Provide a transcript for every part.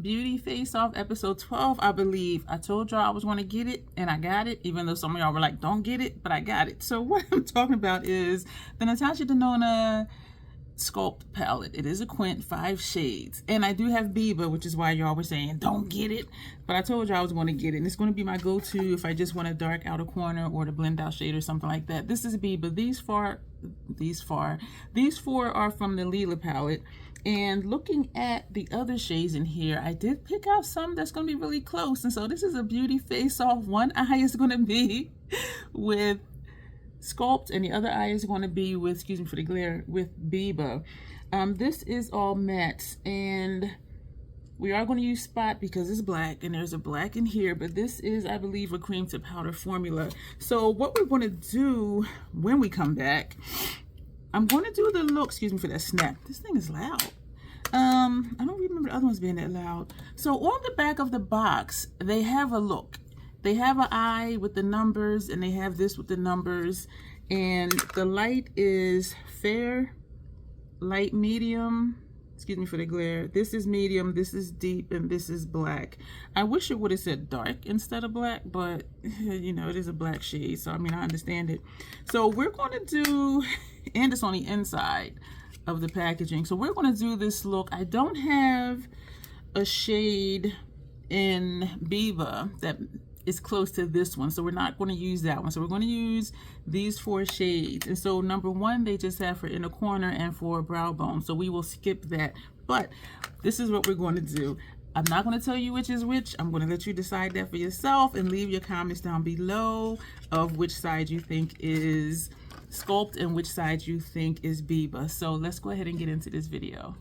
Beauty Face Off episode 12, I believe. I told y'all I was going to get it, and I got it, even though some of y'all were like, don't get it, but I got it. So what I'm talking about is the Natasha Denona Sculpt palette. It is a Quint 5 shades, and I do have Biba, which is why y'all were saying don't get it, but I told y'all I was going to get it, and it's going to be my go-to if I just want a dark outer corner or to blend out shade or something like that. This is Biba. These four are from the Lila palette. And looking at the other shades in here, I did pick out some that's going to be really close. And so this is a Beauty Face Off. One eye is going to be with Sculpt, and the other eye is going to be with, excuse me for the glare, with Biba. This is all mattes, and we are going to use spot because it's black, and there's a black in here, but this is, I believe, a cream to powder formula. So what we're going to do when we come back, I'm going to do the look, excuse me for that snap. This thing is loud. I don't remember the other ones being that loud. So on the back of the box, they have a look. They have an eye with the numbers, and they have this with the numbers. And the light is fair, light medium, excuse me for the glare. This is medium, this is deep, and this is black. I wish it would have said dark instead of black, but you know, it is a black shade, so I mean, I understand it. So we're going to do, and it's on the inside of the packaging, so we're going to do this look. I don't have a shade in Biba that is close to this one, so we're not going to use that one. So we're going to use these 4 shades. And so number 1 they just have for inner corner and for brow bone, so we will skip that. But this is what we're going to do. I'm not going to tell you which is which. I'm going to let you decide that for yourself, and leave your comments down below of which side you think is Sculpt and which side you think is Biba. So let's go ahead and get into this video.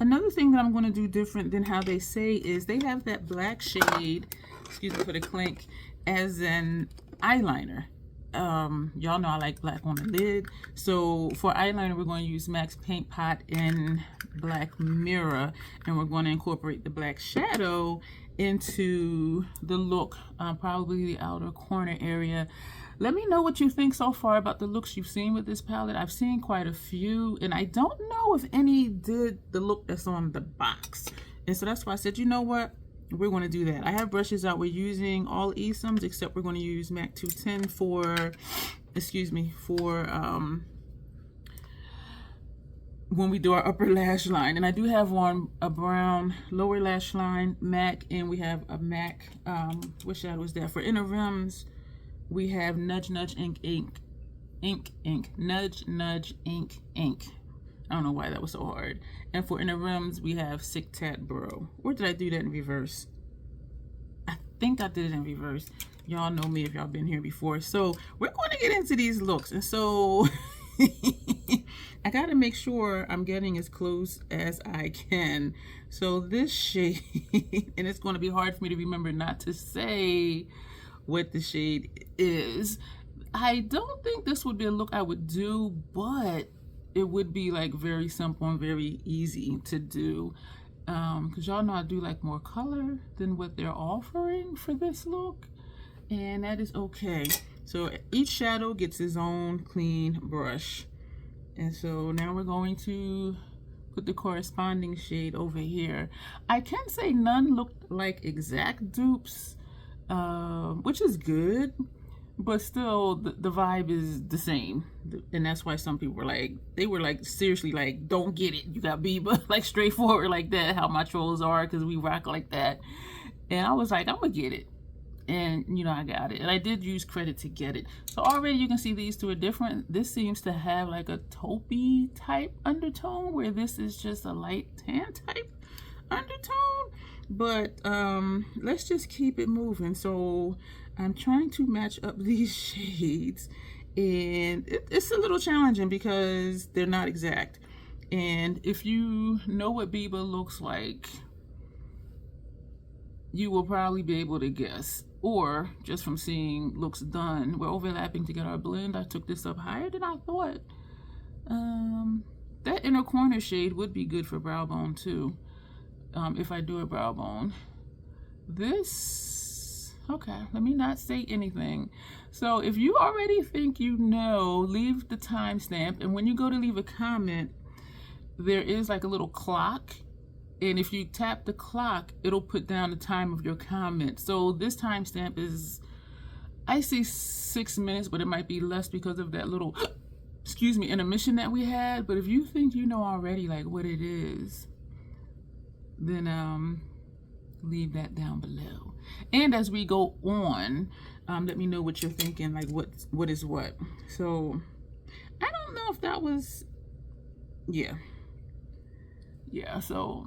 Another thing that I'm going to do different than how they say is they have that black shade, excuse me for the clink, as an eyeliner. Y'all know I like black on the lid. So for eyeliner, we're going to use MAC's Paint Pot in Black Mirror, and we're going to incorporate the black shadow into the look, probably the outer corner area. Let me know what you think so far about the looks you've seen with this palette. I've seen quite a few, and I don't know if any did the look that's on the box. And so that's why I said, you know what? We're going to do that. I have brushes out. We're using all ESOMs, except we're going to use MAC 210 for, excuse me, for when we do our upper lash line. And I do have on a brown lower lash line MAC, and we have a MAC, what shadow is that? For inner rims, we have Nudge Nudge Ink Nudge Nudge Ink. I don't know why that was so hard. And for inner rims, we have Sick Tat Bro. Or did I do that in reverse? I think I did it in reverse. Y'all know me if y'all been here before. So we're going to get into these looks. And so I got to make sure I'm getting as close as I can. So this shade, and it's going to be hard for me to remember not to say what the shade is. I don't think this would be a look I would do, but it would be like very simple and very easy to do, because y'all know I do like more color than what they're offering for this look, and that is okay. So each shadow gets its own clean brush, and so now we're going to put the corresponding shade over here. I can say none looked like exact dupes, which is good, but still the vibe is the same. And that's why some people were like, they were like, seriously, like, don't get it, you got Biba, like straightforward like that, how my trolls are, because we rock like that. And I was like, I'm gonna get it, and you know, I got it, and I did use credit to get it. So already you can see these two are different. This seems to have like a taupey type undertone, where this is just a light tan type undertone. But let's just keep it moving. So I'm trying to match up these shades, and it's a little challenging because they're not exact. And if you know what Biba looks like, you will probably be able to guess, or just from seeing looks done. We're overlapping to get our blend. I took this up higher than I thought. That inner corner shade would be good for brow bone too, if I do a brow bone. This Okay, let me not say anything. So if you already think you know, leave the timestamp, and when you go to leave a comment, there is like a little clock, and if you tap the clock, it'll put down the time of your comment. So this timestamp is, I say 6 minutes, but it might be less because of that little excuse me, intermission that we had. But if you think you know already like what it is, then leave that down below. And as we go on, let me know what you're thinking, like what is what. So I don't know if that was, yeah, so,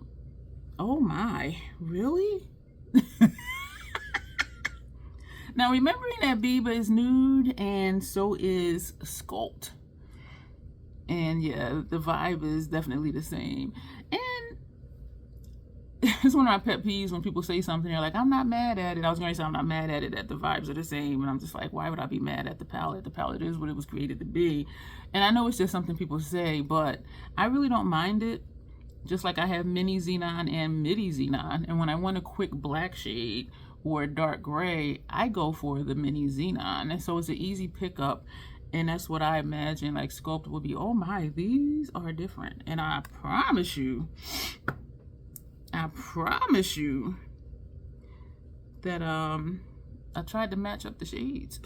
oh my, really? Now remembering that Biba is nude and so is Sculpt, and yeah, the vibe is definitely the same. And it's one of my pet peeves when people say something, they're like, I'm not mad at it. I was going to say I'm not mad at it, that the vibes are the same. And I'm just like, why would I be mad at the palette? The palette is what it was created to be. And I know it's just something people say, but I really don't mind it. Just like I have mini xenon and midi xenon. And when I want a quick black shade or a dark gray, I go for the mini xenon. And so it's an easy pickup. And that's what I imagine like Sculpt will be. Oh my, these are different. And I promise you that I tried to match up the shades.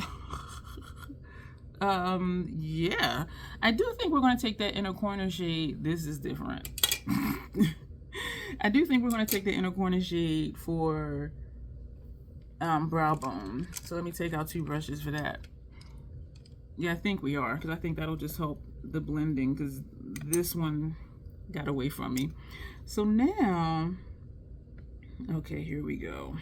Yeah, I do think we're going to take that inner corner shade. This is different. I do think we're going to take the inner corner shade for brow bone. So let me take out 2 brushes for that. Yeah, I think we are, because I think that'll just help the blending, because this one got away from me. So now, okay, here we go.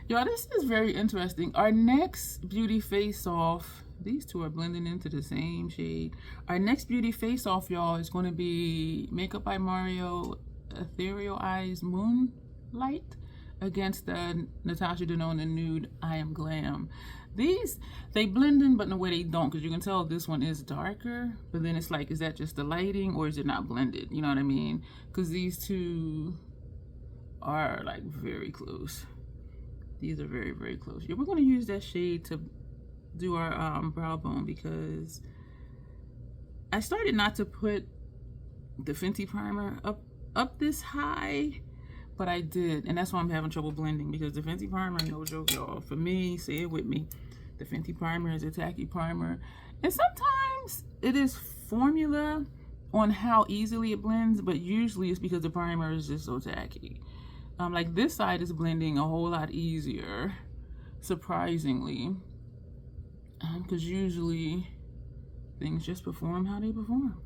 Y'all, this is very interesting. Our next beauty face-off, these two are blending into the same shade. Our next beauty face-off, y'all, is going to be Makeup by Mario Ethereal Eyes Moonlight against the Natasha Denona Nude I Am Glam. These, they blend in, but in a way they don't, because you can tell this one is darker, but then it's like, is that just the lighting or is it not blended? You know what I mean? Because these two are like very close. These are very, very close. Yeah, we're going to use that shade to do our brow bone, because I started not to put the Fenty primer up this high, but I did, and that's why I'm having trouble blending, because the Fenty primer, no joke, y'all. For me, say it with me, the Fenty primer is a tacky primer, and sometimes it is formula on how easily it blends, but usually it's because the primer is just so tacky. Like this side is blending a whole lot easier, surprisingly, because usually things just perform how they perform.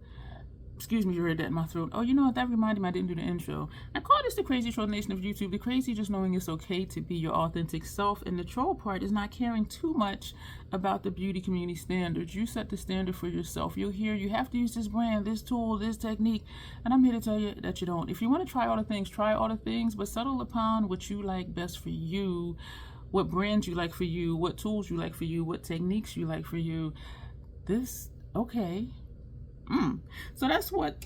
Excuse me, you heard that in my throat. Oh, you know what? That reminded me I didn't do the intro. I call this the crazy troll nation of YouTube. The crazy just knowing it's okay to be your authentic self. And the troll part is not caring too much about the beauty community standards. You set the standard for yourself. You'll hear you have to use this brand, this tool, this technique. And I'm here to tell you that you don't. If you want to try all the things, try all the things. But settle upon what you like best for you. What brands you like for you. What tools you like for you. What techniques you like for you. This, okay. So that's what,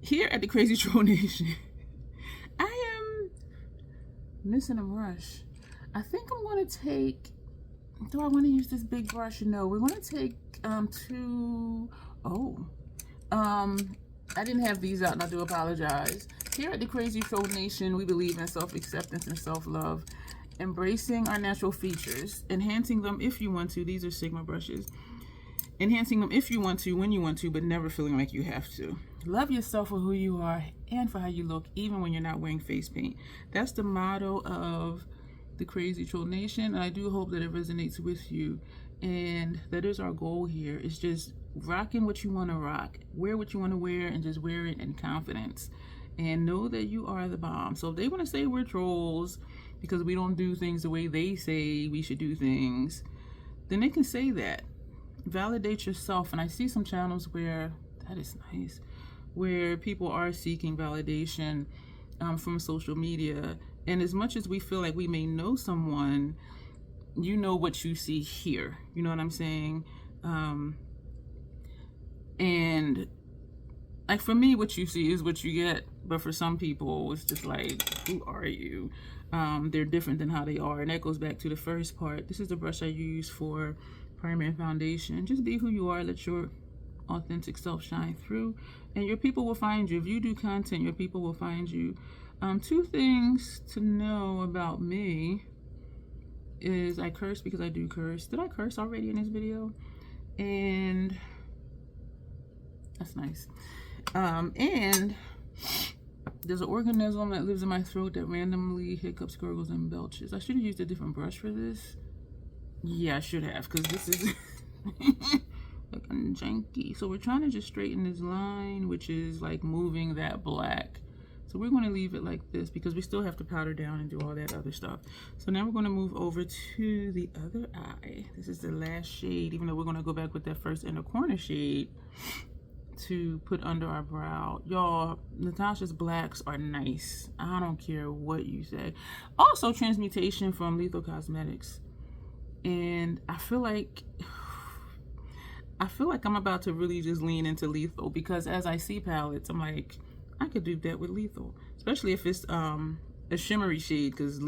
here at the Crazy Troll Nation, I am missing a brush. I think I'm going to take, do I want to use this big brush? No, we're going to take I didn't have these out and I do apologize. Here at the Crazy Troll Nation, we believe in self-acceptance and self-love, embracing our natural features, enhancing them if you want to. These are Sigma brushes. Enhancing them if you want to, when you want to, but never feeling like you have to. Love yourself for who you are and for how you look, even when you're not wearing face paint. That's the motto of the Crazy Troll Nation, and I do hope that it resonates with you. And that is our goal here. It's just rocking what you want to rock, wear what you want to wear, and just wear it in confidence. And know that you are the bomb. So if they want to say we're trolls because we don't do things the way they say we should do things, then they can say that. Validate yourself. And I see some channels where that is nice, where people are seeking validation from social media. And as much as we feel like we may know someone, you know what you see here, you know what I'm saying? And like for me, what you see is what you get, but for some people, it's just like, who are you? They're different than how they are, and that goes back to the first part. This is the brush I use for primer and foundation. Just be who you are, let your authentic self shine through, and your people will find you. If you do content, your people will find you. 2 things to know about me is I curse because I do curse. Did I curse already in this video? And that's nice. And there's an organism that lives in my throat that randomly hiccups, gurgles, and belches. I should have used a different brush for this. Yeah, I should have, because this is looking janky. So we're trying to just straighten this line, which is like moving that black. So we're going to leave it like this because we still have to powder down and do all that other stuff. So now we're going to move over to the other eye. This is the last shade, even though we're going to go back with that first inner corner shade to put under our brow. Y'all, Natasha's blacks are nice. I don't care what you say. Also, transmutation from Lethal Cosmetics. And I feel like I'm about to really just lean into Lethal, because as I see palettes, I'm like, I could do that with Lethal, especially if it's a shimmery shade, because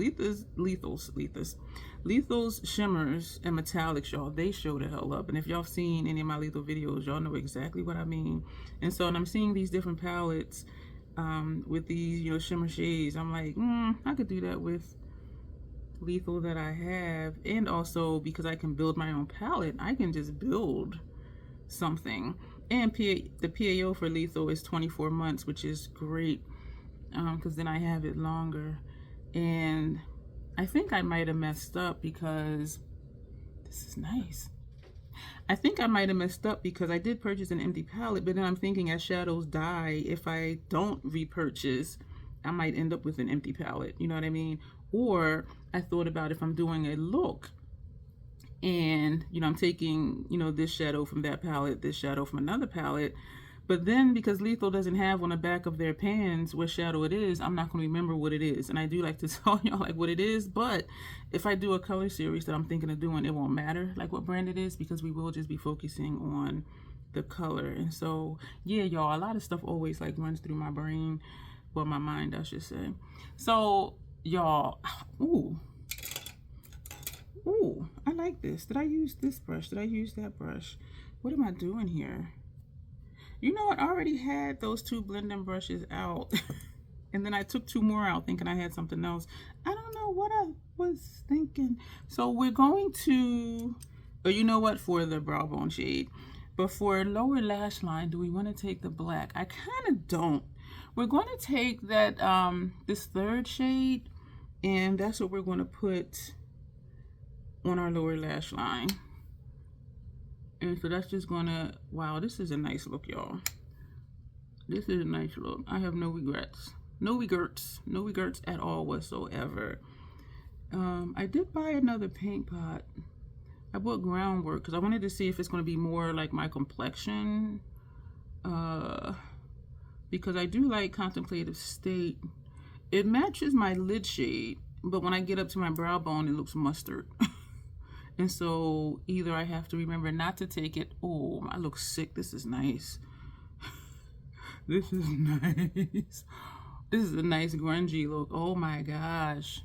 Lethal's shimmers and metallics, y'all, they show the hell up. And if y'all seen any of my Lethal videos, y'all know exactly what I mean. And so when I'm seeing these different palettes with these, you know, shimmer shades, I'm like, I could do that with Lethal that I have. And also because I can build my own palette, I can just build something. And the PAO for Lethal is 24 months, which is great, because then I have it longer. And I think I might have messed up because this is nice. I think I might have messed up because I did purchase an empty palette, but then I'm thinking as shadows die, if I don't repurchase, I might end up with an empty palette. You know what I mean? Or I thought about if I'm doing a look and, you know, I'm taking, you know, this shadow from that palette, this shadow from another palette, but then because Lethal doesn't have on the back of their pans what shadow it is, I'm not going to remember what it is. And I do like to tell y'all like what it is, but if I do a color series that I'm thinking of doing, it won't matter like what brand it is, because we will just be focusing on the color. And so, yeah, y'all, a lot of stuff always like runs through my brain, well, my mind, I should say. So, y'all, ooh, I like this. Did I use this brush? Did I use that brush? What am I doing here? You know, I already had those 2 blending brushes out. And then I took 2 more out thinking I had something else. I don't know what I was thinking. So we're going to, or you know what, for the brow bone shade. But for lower lash line, do we want to take the black? I kind of don't. We're going to take that, this 3rd shade, and that's what we're going to put on our lower lash line. And so that's just gonna, wow, this is a nice look, y'all. This is a nice look. I have no regrets. No regrets. No regrets at all whatsoever. I did buy another paint pot. I bought Groundwork because I wanted to see if it's going to be more like my complexion. Because I do like Contemplative State. It matches my lid shade, but when I get up to my brow bone, it looks mustard. And so either I have to remember not to take it. Oh, I look sick. This is nice. This is nice. This is a nice grungy look. Oh my gosh.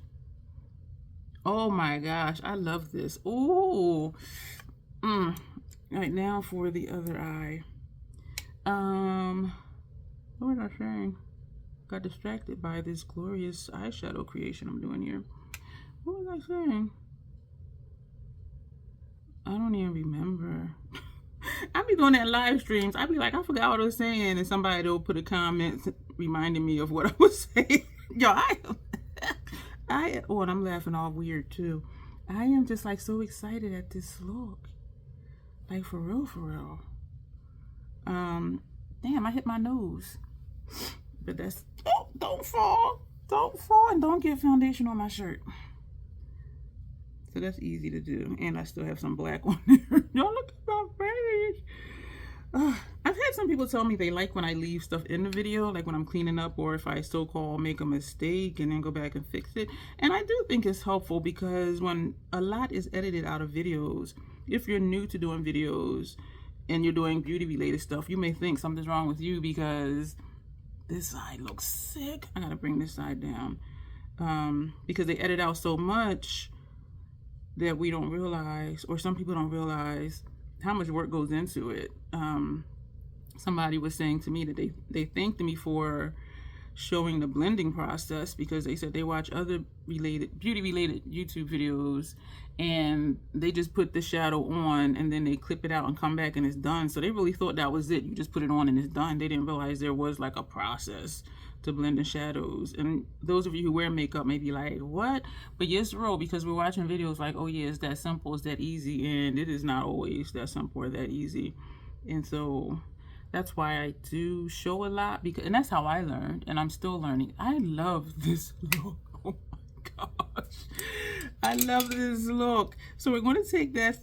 Oh my gosh. I love this. Oh. Right now for the other eye. What was I saying? Got distracted by this glorious eyeshadow creation I'm doing here. What was I saying? I don't even remember. I be doing that live streams. I be like, I forgot what I was saying, and somebody will put a comment reminding me of what I was saying. Yo, oh, and I'm laughing all weird too. I am just like so excited at this look. Like for real, for real. Damn, I hit my nose. But that's, oh, don't fall. Don't fall, and don't get foundation on my shirt. So that's easy to do. And I still have some black on there. Y'all look at my face. I've had some people tell me they like when I leave stuff in the video, like when I'm cleaning up, or if I so-called make a mistake and then go back and fix it. And I do think it's helpful, because when a lot is edited out of videos, if you're new to doing videos and you're doing beauty related stuff, you may think something's wrong with you because this side looks sick. I gotta bring this side down because they edit out so much that we don't realize, or some people don't realize, how much work goes into it. Somebody was saying to me that they thanked me for showing the blending process because they said they watch other beauty related YouTube videos and they just put the shadow on and then they clip it out and come back and it's done. So they really thought that was it. You just put it on and it's done. They didn't realize there was like a process to blend the shadows. And those of you who wear makeup may be like, what? But yes, real, because we're watching videos like, oh yeah, it's that simple, it's that easy, and it is not always that simple or that easy. And so that's why I do show a lot, because, and that's how I learned, and I'm still learning. I love this look. Oh my gosh, I love this look. So we're going to take that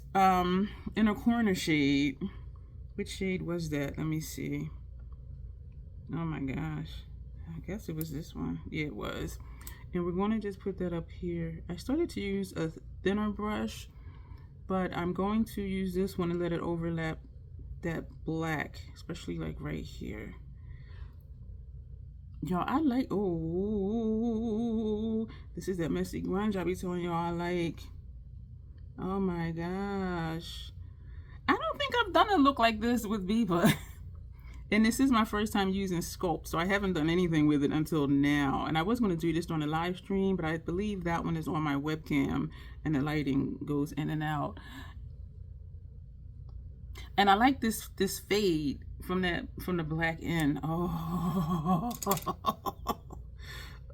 inner corner shade. Which shade was that? Let me see. Oh my gosh, I guess it was this one. Yeah, it was. And we're going to just put that up here. I started to use a thinner brush, but I'm going to use this one and let it overlap that black, especially like right here. Y'all, I like, oh, this is that messy grunge I be telling y'all I like. Oh my gosh, I don't think I've done a look like this with Biba. And this is my first time using Sculpt, so I haven't done anything with it until now. And I was going to do this on a live stream, but I believe that one is on my webcam and the lighting goes in and out. And I like this fade from the black end. Oh,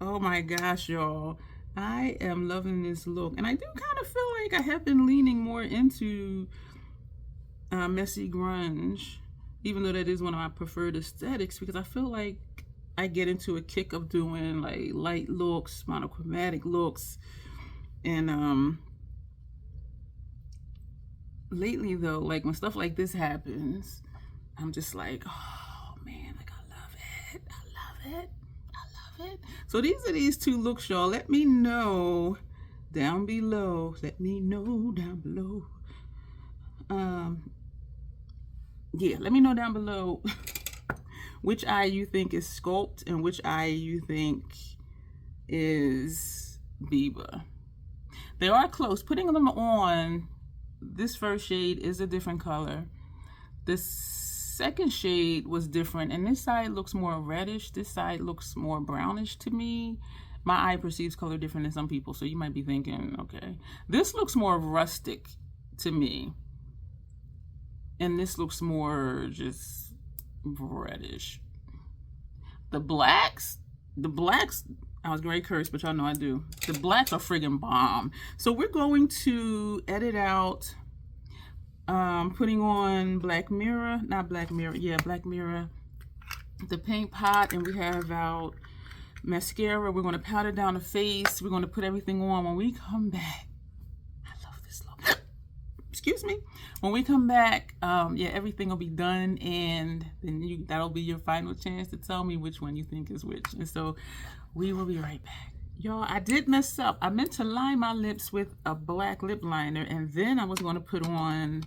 oh my gosh, y'all. I am loving this look. And I do kind of feel like I have been leaning more into messy grunge, even though that is one of my preferred aesthetics, because I feel like I get into a kick of doing like light looks, monochromatic looks. And lately though, like when stuff like this happens, I'm just like, oh man, like I love it, I love it, I love it. So these are these two looks, y'all. Let me know down below. Let me know down below. Yeah, let me know down below which eye you think is Sculpt and which eye you think is Biba. They are close. Putting them on, this first shade is a different color. The second shade was different, and this side looks more reddish. This side looks more brownish to me. My eye perceives color different than some people, so you might be thinking, okay. This looks more rustic to me. And this looks more just reddish. The blacks, I was going to curse, but y'all know I do. The blacks are friggin' bomb. So we're going to edit out, putting on Black Mirror, Black Mirror, the paint pot, and we have out mascara. We're going to powder down the face. We're going to put everything on. When we come back, I love this look. Excuse me. When we come back, yeah, everything will be done, and then that'll be your final chance to tell me which one you think is which. And so we will be right back. Y'all, I did mess up. I meant to line my lips with a black lip liner, and then I was going to put on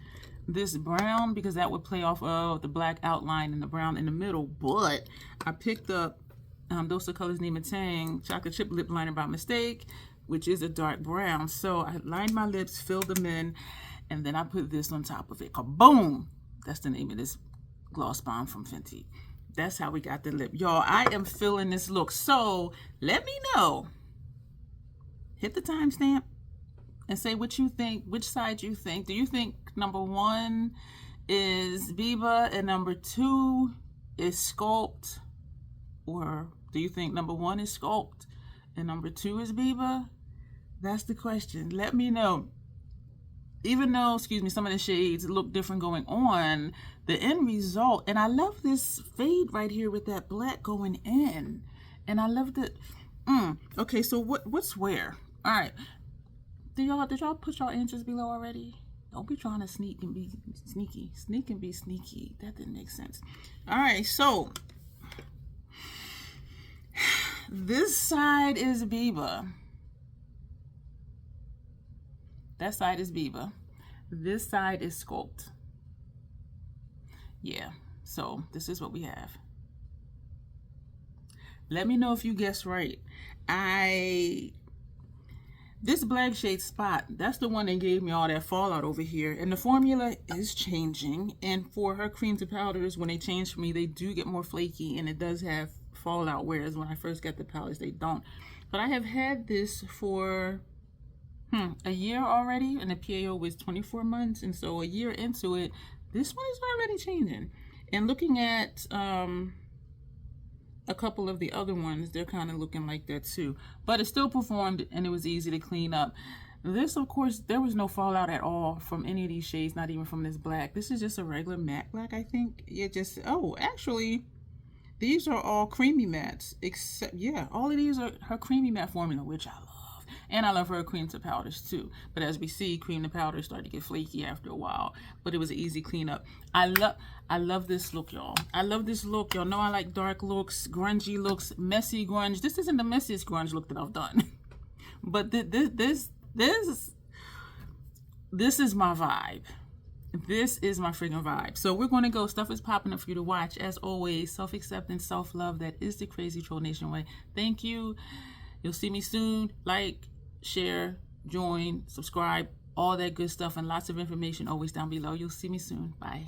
this brown because that would play off of the black outline and the brown in the middle. But I picked up Those Are Colors Neiman Tang chocolate chip lip liner by mistake, which is a dark brown. So I lined my lips, filled them in, and then I put this on top of it. Kaboom! That's the name of this gloss bomb from Fenty. That's how we got the lip. Y'all, I am feeling this look. So let me know. Hit the timestamp and say what you think, which side you think. Do you think number 1 is Biba and number 2 is Sculpt? Or do you think number 1 is Sculpt and number 2 is Biba? That's the question. Let me know. Even though, excuse me, some of the shades look different going on, the end result, and I love this fade right here with that black going in. And I love the, okay, so what's where? All right. Did y'all put y'all answers below already? Don't be trying to sneak and be sneaky. Sneak and be sneaky. That didn't make sense. All right, so this side is Biba. That side is Biba. This side is Sculpt. Yeah, so this is what we have. Let me know if you guessed right. This black shade Spot, that's the one that gave me all that fallout over here. And the formula is changing. And for her cream to powders, when they change for me, they do get more flaky and it does have fallout. Whereas when I first got the powders, they don't. But I have had this for a year already. And the PAO was 24 months. And so a year into it, this one is already changing. And looking at a couple of the other ones, they're kind of looking like that too, but it still performed and it was easy to clean up. This, of course, there was no fallout at all from any of these shades, not even from this black. This is just a regular matte black, I think. It just, oh, actually, these are all creamy mattes, except, yeah, all of these are her creamy matte formula, which I love. And I love her cream to powders too. But as we see, cream to powders start to get flaky after a while. But it was an easy cleanup. I love this look, y'all. I love this look. Y'all know I like dark looks, grungy looks, messy grunge. This isn't the messiest grunge look that I've done. But this is my vibe. This is my freaking vibe. So we're going to go. Stuff is popping up for you to watch. As always, self-acceptance, self-love. That is the Crazy Troll Nation way. Thank you. You'll see me soon. Like, share, join, subscribe, all that good stuff, and lots of information always down below. You'll see me soon. Bye.